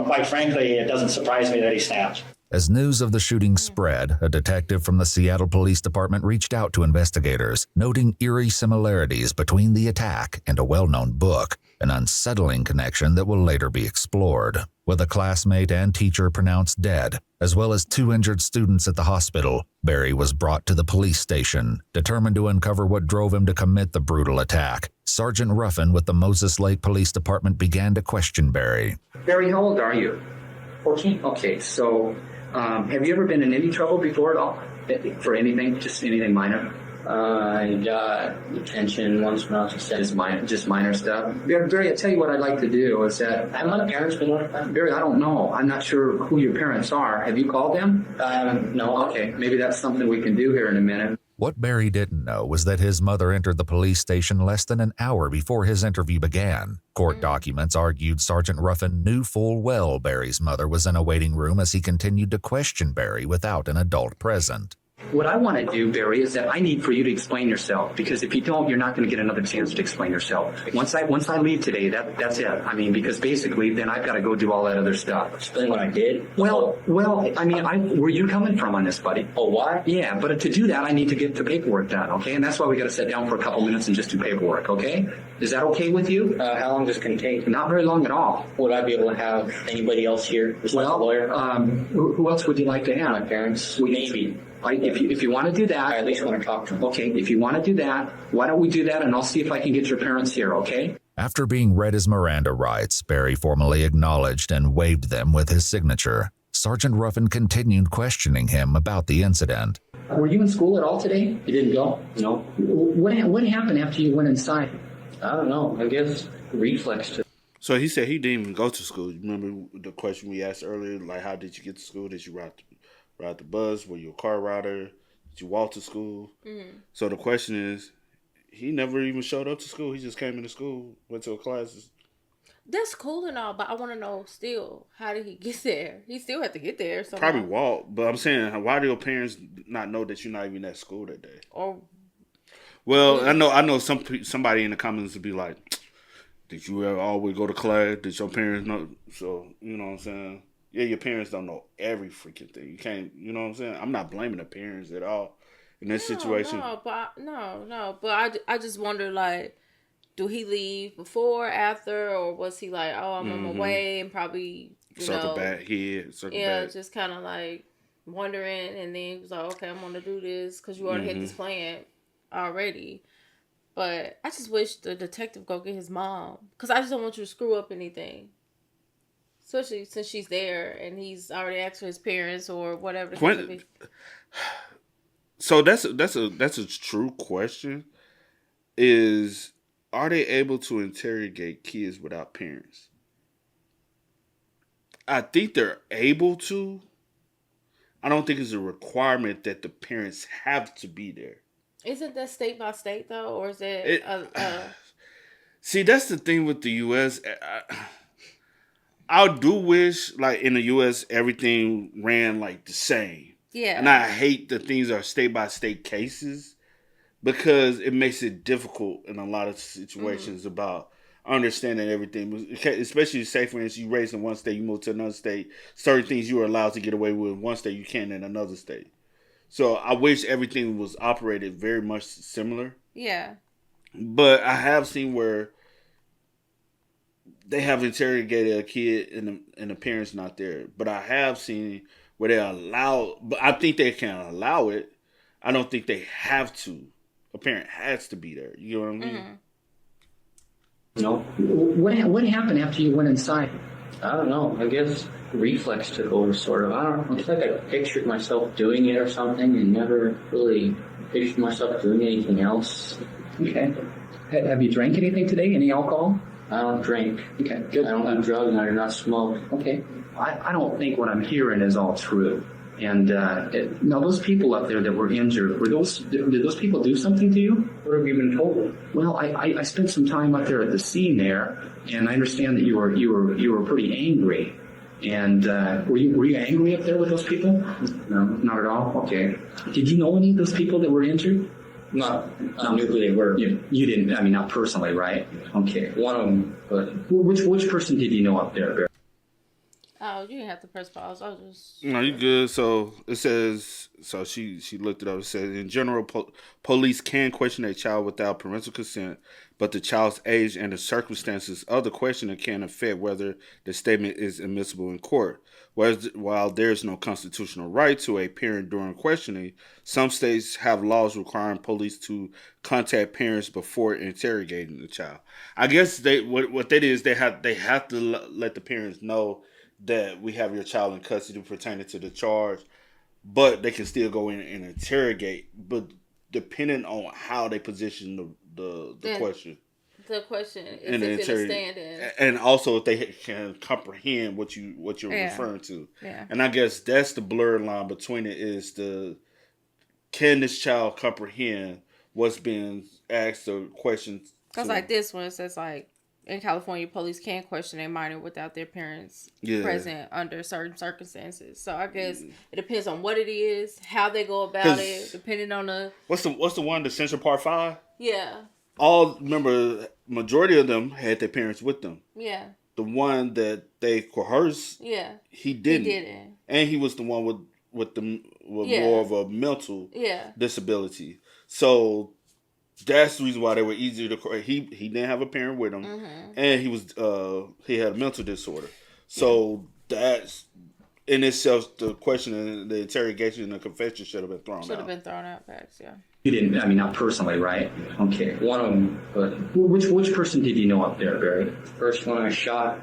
quite frankly, it doesn't surprise me that he snapped. As news of the shooting spread, a detective from the Seattle Police Department reached out to investigators, noting eerie similarities between the attack and a well-known book, an unsettling connection that will later be explored. With a classmate and teacher pronounced dead, as well as 2 injured students at the hospital, Barry was brought to the police station, determined to uncover what drove him to commit the brutal attack. Sergeant Ruffin with the Moses Lake Police Department began to question Barry. Barry, how old are you? 14. Okay, so have you ever been in any trouble before at all? For anything, just anything minor? I got detention once when I was 7. Just minor stuff. Barry, I tell you what I'd like to do is that My parents been notified. Barry, I don't know. I'm not sure who your parents are. Have you called them? No. Okay, maybe that's something we can do here in a minute. What Barry didn't know was that his mother entered the police station less than an hour before his interview began. Court documents argued Sergeant Ruffin knew full well Barry's mother was in a waiting room as he continued to question Barry without an adult present. What I want to do, Barry, is that I need for you to explain yourself, because if you don't, you're not going to get another chance to explain yourself. Once I leave today, that's it. I mean, because basically, then I've got to go do all that other stuff. Explain what I did. Well, I mean, where you coming from on this, buddy? Oh, why? Yeah, but to do that, I need to get the paperwork done, okay? And that's why we got to sit down for a couple minutes and just do paperwork, okay? Is that okay with you? How long does it take? Not very long at all. Would I be able to have anybody else here besides the lawyer? Who else would you like to have? My parents. Maybe. If you want to do that, I at least want to talk to them. Okay, if you want to do that, why don't we do that, and I'll see if I can get your parents here, okay? After being read his Miranda rights, Barry formally acknowledged and waived them with his signature. Sergeant Ruffin continued questioning him about the incident. Were you in school at all today? You didn't go? No. What happened after you went inside? I don't know. I guess reflex to. So he said he didn't even go to school. You remember the question we asked earlier? Like, how did you get to school? Did you ride the bus? Were you a car rider? Did you walk to school? Mm-hmm. So the question is, he never even showed up to school. He just came into school, went to a classes. That's cool and all, but I want to know still, how did he get there? He still had to get there. Somehow. Probably walk, but I'm saying, why do your parents not know that you're not even at school that day? Well, I know somebody in the comments would be like, did you ever always go to class? Did your parents know? So, you know what I'm saying? Yeah, your parents don't know every freaking thing. You can't, you know what I'm saying? I'm not blaming the parents at all in this situation. No, but I just wonder, like, do he leave before, after, or was he like, oh, I'm on my way, and probably, circle back. just kind of like wondering, and then he was like, okay, I'm going to do this, because you already had this plan already. But I just wish the detective go get his mom, because I just don't want you to screw up anything. Especially since she's there and he's already asked for his parents or whatever. So that's a true question. Are they able to interrogate kids without parents? I think they're able to. I don't think it's a requirement that the parents have to be there. Isn't that state by state though, or is it? See, that's the thing with the U.S. I do wish, like, in the U.S., everything ran, like, the same. Yeah. And I hate that things are state-by-state cases because it makes it difficult in a lot of situations about understanding everything. Especially, say, for instance, you raised in one state, you move to another state. Certain things you are allowed to get away with in one state, you can't in another state. So I wish everything was operated very much similar. Yeah. But I have seen where they have interrogated a kid and the parents not there. But I have seen where they allow, but I think they can allow it. I don't think they have to. A parent has to be there. You know what I mean? No. What happened after you went inside? I don't know. I guess reflex took over, sort of. I don't know. It's like I pictured myself doing it or something and never really pictured myself doing anything else. Okay. Have you drank anything today? Any alcohol? I don't drink. Okay, good. I don't do drugs and I do not smoke. Okay. I don't think what I'm hearing is all true. And now those people up there that were injured, did those people do something to you? What have you been told? Well, I spent some time up there at the scene there, and I understand that you were pretty angry. And were you angry up there with those people? No, not at all. Okay. Did you know any of those people that were injured? I knew who they were. You didn't. I mean, not personally, right? Okay. One of them, but which person did you know up there, Barry? Oh, you didn't have to press pause. I was just. No, you good. So it says. So she looked it up. It says in general, police can question a child without parental consent, but the child's age and the circumstances of the questioning can affect whether the statement is admissible in court. While there is no constitutional right to a parent during questioning, some states have laws requiring police to contact parents before interrogating the child. I guess what they did is they have to let the parents know that we have your child in custody pertaining to the charge, but they can still go in and interrogate. But depending on how they position the question. The question is And if it'll stand in. And also if they can comprehend what you're referring to. Yeah. And I guess that's the blurred line between it is can this child comprehend what's being asked or questions? Because like this one, it says like in California, police can question a minor without their parents present under certain circumstances. So I guess it depends on what it is, how they go about it, depending on the what's the one, the Central Park 5? Yeah. Remember, majority of them had their parents with them. Yeah. The one that they coerced, he didn't. And he was the one with more of a mental disability. So that's the reason why they were easier to. He didn't have a parent with him, and he had a mental disorder. So that's in itself the question and the interrogation and the confession should have been thrown out. Should have been thrown out. Facts, yeah. You didn't, I mean, not personally, right? Okay. One of them, but which person did you know up there, Barry? First one I shot.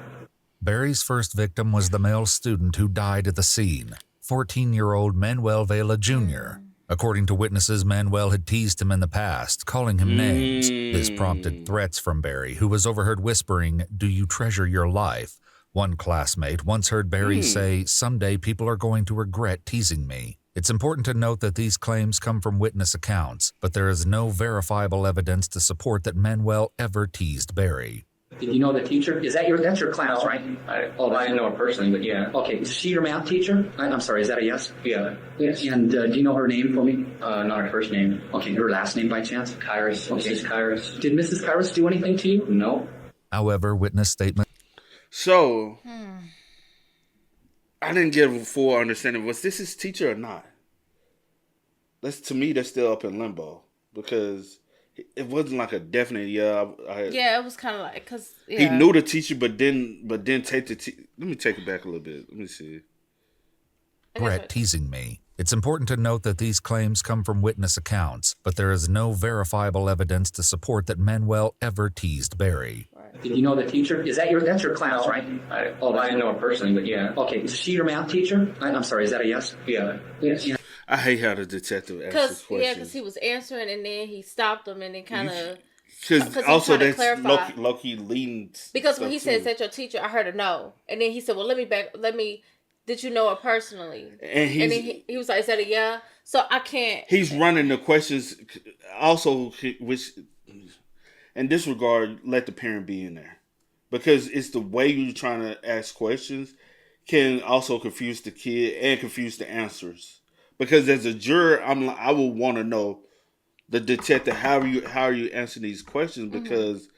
Barry's first victim was the male student who died at the scene, 14-year-old Manuel Vela Jr. According to witnesses, Manuel had teased him in the past, calling him names. This prompted threats from Barry, who was overheard whispering, "Do you treasure your life?" One classmate once heard Barry say, "Someday people are going to regret teasing me." It's important to note that these claims come from witness accounts, but there is no verifiable evidence to support that Manuel ever teased Barry. Did you know the teacher? That's your class, right? I didn't know her personally, but yeah. Okay, is she your math teacher? I'm sorry, is that a yes? Yeah. Yes. And do you know her name for me? Not her first name. Okay, her last name by chance? Kyrus. Okay. Mrs. Kyrus. Did Mrs. Kyrus do anything to you? No. However, witness statement. So, I didn't get a full understanding. Was this his teacher or not? To me, that's still up in limbo because it wasn't like a definite it was kind of like because he knew the teacher, but didn't take the. Let me take it back a little bit. Let me see. Regret teasing me. It's important to note that these claims come from witness accounts, but there is no verifiable evidence to support that Manuel ever teased Barry. Did you know the teacher? That's your class, right? I didn't know her personally, but yeah. Okay, is she your math teacher? I'm sorry, is that a yes? Yeah. Yes. Yeah. I hate how the detective asked this question. Yeah, because he was answering and then he stopped him and then kind of. Because also that's low-key leading. Because when he said, "Is that your teacher?" I heard a no, and then he said, "Well, let me. Did you know her personally?" And then he was like, "Is that a yeah?" So I can't. He's running the questions. Also, which in this regard, let the parent be in there because it's the way you're trying to ask questions can also confuse the kid and confuse the answers. Because as a juror, I would want to know the detective how are you answering these questions because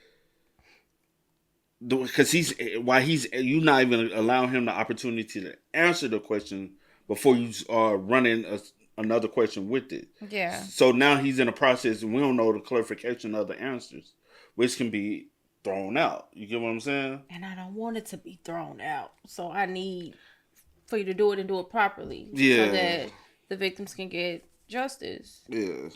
you're not even allowing him the opportunity to answer the question before you are running another question with it. Yeah. So now he's in a process and we don't know the clarification of the answers, which can be thrown out. You get what I'm saying? And I don't want it to be thrown out. So I need for you to do it and do it properly. Yeah. So that the victims can get justice. Yeah.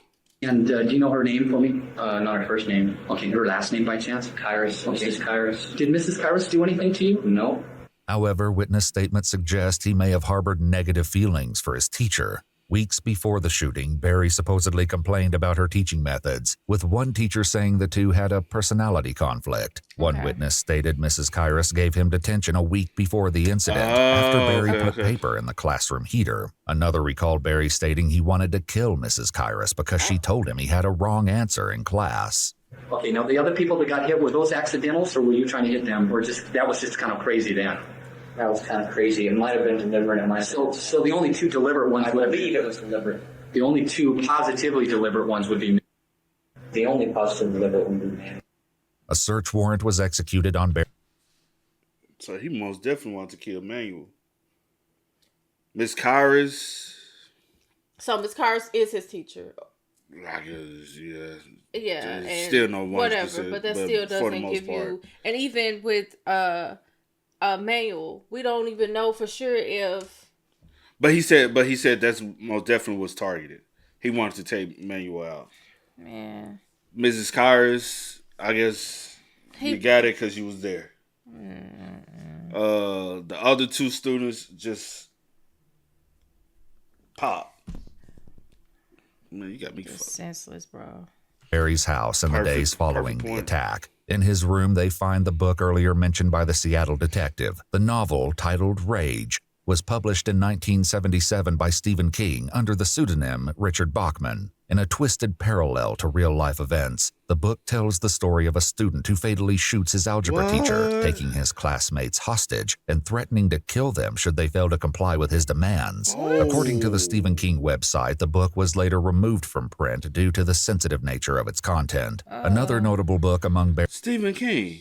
And do you know her name for me? Not her first name. Okay, her last name by chance? Kyrus. Okay. Mrs. Kyrus. Did Mrs. Kyrus do anything to you? No. However, witness statements suggest he may have harbored negative feelings for his teacher. Weeks before the shooting, Barry supposedly complained about her teaching methods, with one teacher saying the two had a personality conflict. One witness stated Mrs. Kyrus gave him detention a week before the incident after Barry put paper in the classroom heater. Another recalled Barry stating he wanted to kill Mrs. Kyrus because she told him he had a wrong answer in class. Okay, now the other people that got hit, were those accidentals or were you trying to hit them? Or that was just kind of crazy then? That was kind of crazy. It might have been deliberate. It might have So the only two deliberate ones I believe it was deliberate. The only two positively deliberate ones would be the only positive deliberate one would be me. A search warrant was executed on Barry. So he most definitely wanted to kill Manuel. Miss Kyrus. So Miss Kyrus is his teacher. I guess, yeah. Yeah, and still no 100%, whatever, but that still doesn't give you. And even with Manuel, we don't even know for sure if. But he said that's most definitely was targeted. He wanted to take Manuel out. Man. Mrs. Kyrus, I guess you got it because you was there. The other two students just pop. Man, you got me It's fucked. senseless, bro. Barry's house in the Perfect- days following perfect the point. attack. In his room, they find the book earlier mentioned by the Seattle detective. The novel, titled Rage, was published in 1977 by Stephen King under the pseudonym Richard Bachman. In a twisted parallel to real-life events, the book tells the story of a student who fatally shoots his algebra teacher, What? taking his classmates hostage and threatening to kill them should they fail to comply with his demands. According to the Stephen King website, the book was later removed from print due to the sensitive nature of its content. Another notable book among Stephen King.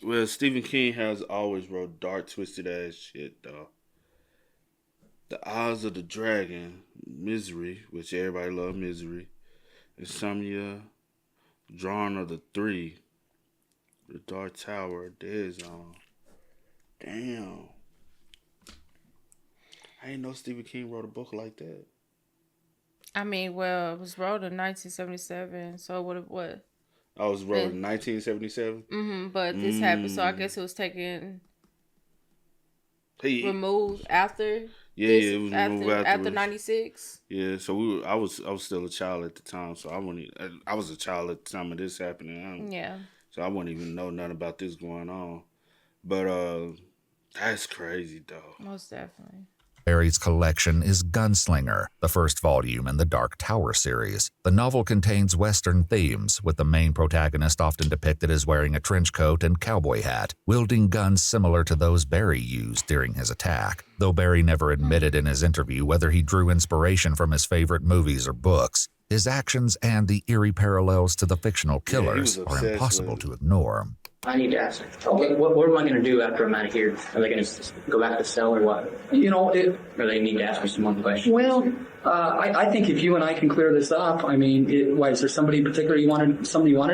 Well, Stephen King has always wrote dark, twisted ass shit, though. The Eyes of the Dragon, Misery, which everybody loves Misery, Insomnia, Drawn of the Three, The Dark Tower, Dead Zone. Damn. I didn't know Stephen King wrote a book like that. I mean, well, it was wrote in 1977, so what? I was wrote in 1977. But this happened, so I guess it was taken removed after. Yeah, this, it was removed after 96. Yeah, so I was still a child at the time, so I was a child at the time of this happening. Yeah. So I wouldn't even know nothing about this going on. But that's crazy, though. Most definitely. Barry's collection is Gunslinger, the first volume in the Dark Tower series. The novel contains Western themes, with the main protagonist often depicted as wearing a trench coat and cowboy hat, wielding guns similar to those Barry used during his attack. Though Barry never admitted in his interview whether he drew inspiration from his favorite movies or books, his actions and the eerie parallels to the fictional killers are impossible to ignore. I need to ask, what am I going to do after I'm out of here? Are they going to go back to the cell or what? Or they need to ask me some more questions? Well, I think if you and I can clear this up, I mean, why, is there somebody in particular you wanted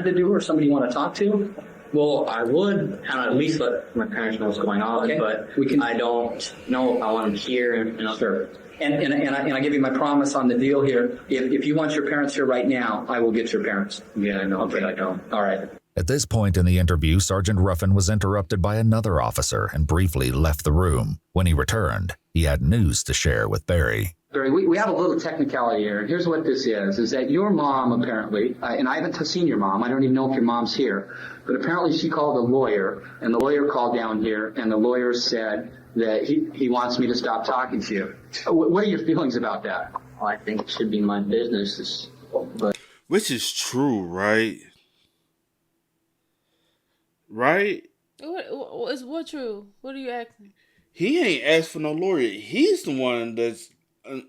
to do or somebody you want to talk to? Well, I would kind of at least let my parents know what's going on, but I don't know if I want them here. Sure. And I give you my promise on the deal here. If you want your parents here right now, I will get your parents. Yeah, no, okay, I don't. All right. At this point in the interview, Sergeant Ruffin was interrupted by another officer and briefly left the room. When he returned, he had news to share with Barry. Barry, we have a little technicality here, and here's what this is that your mom apparently, and I haven't seen your mom, I don't even know if your mom's here, but apparently she called a lawyer, and the lawyer called down here, and the lawyer said that he wants me to stop talking to you. What are your feelings about that? Well, I think it should be my business, but... Which is true, right? Right? What true? What are you asking? He ain't asked for no lawyer. He's the one that's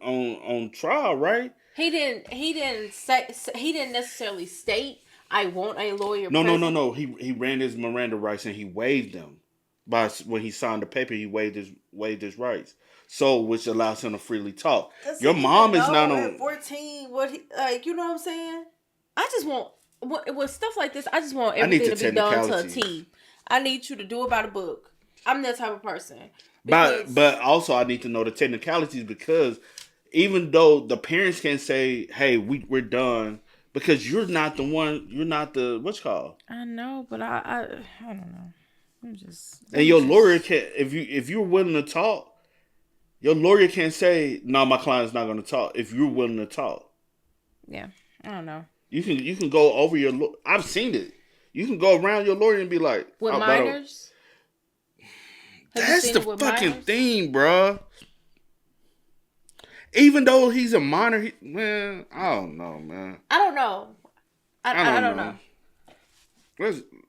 on trial, right? He didn't necessarily state I want a lawyer. No. He ran his Miranda rights and he waived them. When he signed the paper, he waived his rights. So, which allows him to freely talk. Your mom is not on 14. You know what I'm saying? I just want with stuff like this. I just want everything to be done to a T. I need you to do it by the book. I'm that type of person. But also I need to know the technicalities, because even though the parents can say, "Hey, we're done," because you're not the one. You're not the what's called. I know, but I don't know. Your lawyer can, if you're willing to talk, your lawyer can't say, "No, my client's not going to talk." If you're willing to talk, yeah, I don't know. You can go over your. I've seen it. You can go around your lawyer and be like, with minors. That's the fucking thing, bro. Even though he's a minor, man, I don't know, man. I don't know. I don't know.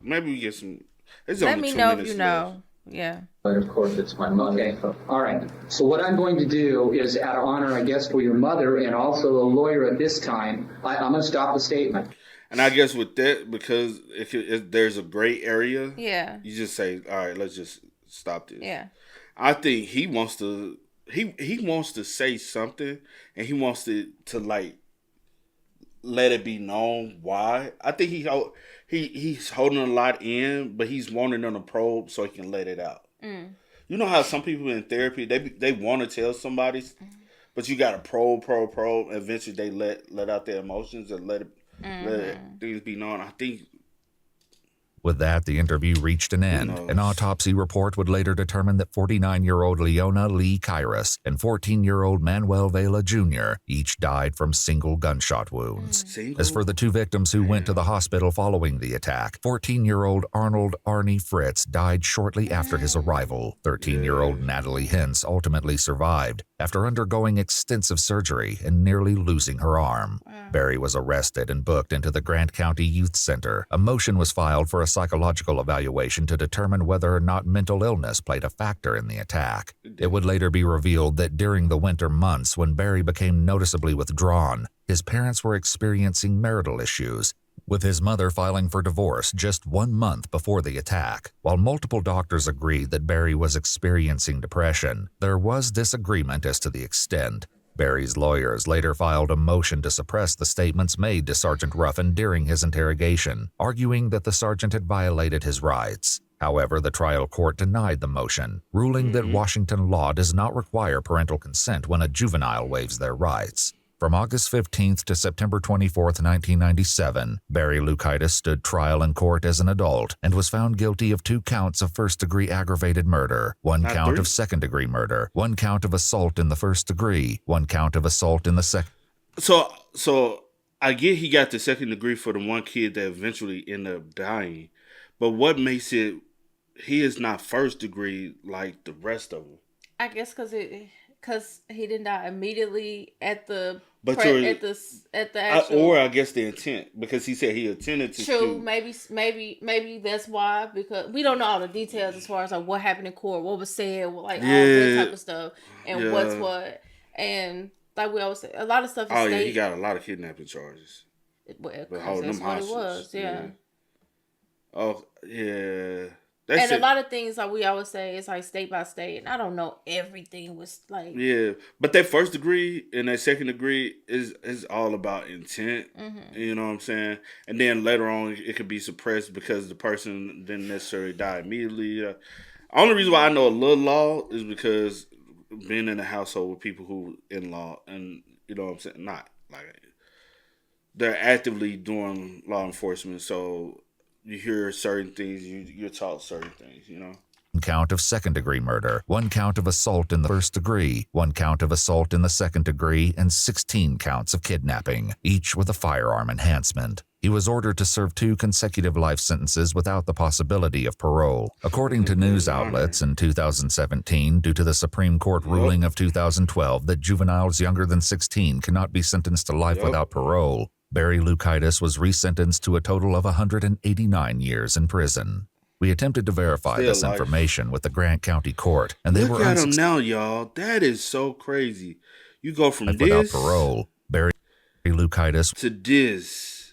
Maybe we get some. Let me know if you know. Yeah. But of course, it's my mother. Okay. All right. So what I'm going to do is, out of honor, I guess, for your mother and also a lawyer at this time, I'm going to stop the statement. And I guess with that, because if there's a gray area, yeah, you just say, "All right, let's just stop this." Yeah. I think he wants to. He wants to say something, and he wants to like let it be known why. I think he's holding a lot in, but he's wanting on a probe so he can let it out. Mm. You know how some people in therapy they want to tell somebody, but you got to probe. Eventually, they let out their emotions and let things be known. I think With that, the interview reached an end. An autopsy report would later determine that 49-year-old Leona Lee Kyrus and 14-year-old Manuel Vela Jr. each died from single gunshot wounds. As for the two victims who went to the hospital following the attack, 14-year-old Arnold Arnie Fritz died shortly after his arrival. 13-year-old Natalie Hintz ultimately survived after undergoing extensive surgery and nearly losing her arm. Barry was arrested and booked into the Grant County Youth Center. A motion was filed for a psychological evaluation to determine whether or not mental illness played a factor in the attack. It would later be revealed that during the winter months when Barry became noticeably withdrawn, his parents were experiencing marital issues, with his mother filing for divorce just 1 month before the attack. While multiple doctors agreed that Barry was experiencing depression, there was disagreement as to the extent. Barry's lawyers later filed a motion to suppress the statements made to Sergeant Ruffin during his interrogation, arguing that the sergeant had violated his rights. However, the trial court denied the motion, ruling that Washington law does not require parental consent when a juvenile waives their rights. From August 15th to September 24th, 1997, Barry Lukaitis stood trial in court as an adult and was found guilty of 2 counts of first-degree aggravated murder, 1 count of second-degree murder, 1 count of assault in the first degree, 1 count of assault in the second. So I get he got the second degree for the one kid that eventually ended up dying, but what makes it he is not first degree like the rest of them? I guess because he didn't die immediately at the actual. Or I guess the intent, because he said he intended to True, shoot. maybe that's why, because we don't know all the details as far as like what happened in court, what was said, like all that type of stuff, and what's what, and like we always say, a lot of stuff. Oh yeah, he got a lot of kidnapping charges. Well, But holding that's them what hostages. it was, yeah. Oh yeah. And a lot of things, like we always say, it's like state by state. And I don't know everything was like. Yeah, but that first degree and that second degree is all about intent. You know what I'm saying? And then later on, it could be suppressed because the person didn't necessarily die immediately. Only reason why I know a little law is because being in a household with people who in law, and you know what I'm saying, not like they're actively doing law enforcement, so. You hear certain things, you're taught certain things, you know? 1 count of second-degree murder, 1 count of assault in the first degree, 1 count of assault in the second degree, and 16 counts of kidnapping, each with a firearm enhancement. He was ordered to serve 2 consecutive life sentences without the possibility of parole. According to news outlets in 2017, due to the Supreme Court ruling of 2012 that juveniles younger than 16 cannot be sentenced to life without parole, Barry Lukaitis was resentenced to a total of 189 years in prison. We attempted to verify this information with the Grant County Court, and they were Look at him now, y'all. That is so crazy. You go from without this parole. Barry Lukaitis to this.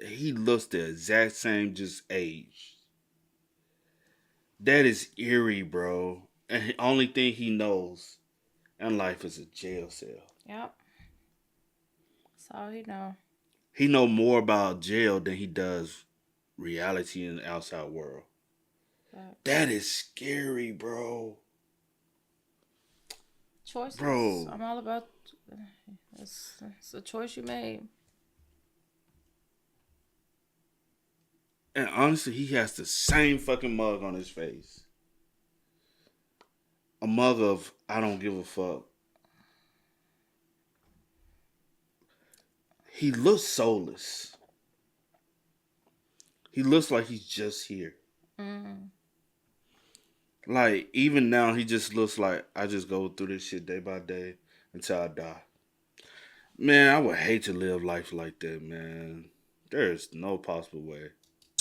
He looks the exact same, just age. That is eerie, bro. And the only thing he knows in life is a jail cell. Yep. That's all he know. He know more about jail than he does reality in the outside world. That is scary, bro. Choices. Bro. I'm all about. It's a choice you made. And honestly, he has the same fucking mug on his face. A mug of I don't give a fuck. He looks soulless. He looks like he's just here. Like, even now, he just looks like I just go through this shit day by day until I die. Man, I would hate to live life like that, man. There's no possible way.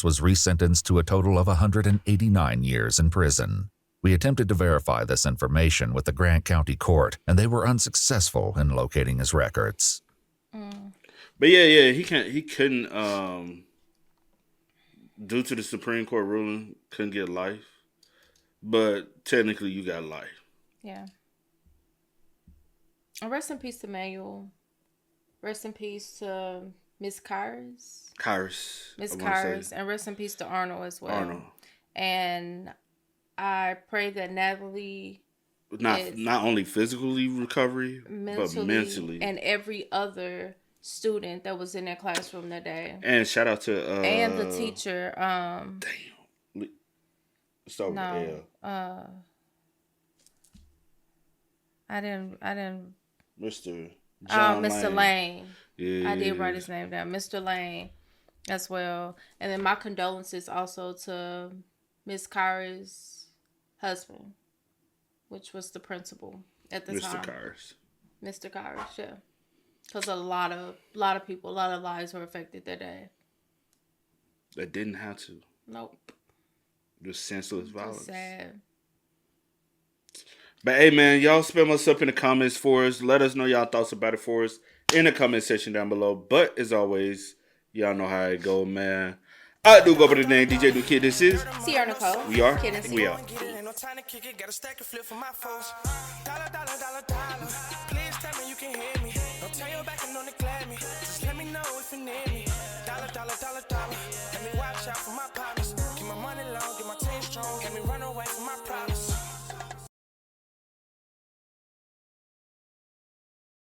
was resentenced to a total of 189 years in prison. We attempted to verify this information with the Grant County Court, and they were unsuccessful in locating his records. But yeah, he couldn't, due to the Supreme Court ruling, couldn't get life. But technically, you got life. Yeah. Rest in peace to Manuel. Rest in peace to Miss Kyrus. Miss Kyrus. And rest in peace to Arnold as well. Arnold. And I pray that Natalie not only physically recovery, but mentally. And every other student that was in that classroom that day. And shout out to And the teacher. Start with No. L. I didn't. Mr. John Mr. Lane. Yeah. I did write his name down, Mr. Lane, as well. And then my condolences also to Miss Kyrie's husband, which was the principal at the time. Mr. Kyrie, yeah. Because a lot of people, a lot of lives were affected that day. That didn't have to. Nope. Just senseless violence. Sad. But hey, man, y'all spam us up in the comments for us. Let us know y'all thoughts about it for us in the comment section down below. But as always, y'all know how it go, man. I do go by the name DJ Do Kid. This is Sierra Nicole. We are. Kid and We are. No time to kick it, got a stack of flip for my foes. Dollar, dollar, dollar, dollar. Please tell me you can hear me. Don't turn your back and don't neglect me. Just let me know if you need me. Dollar, dollar, dollar, dollar.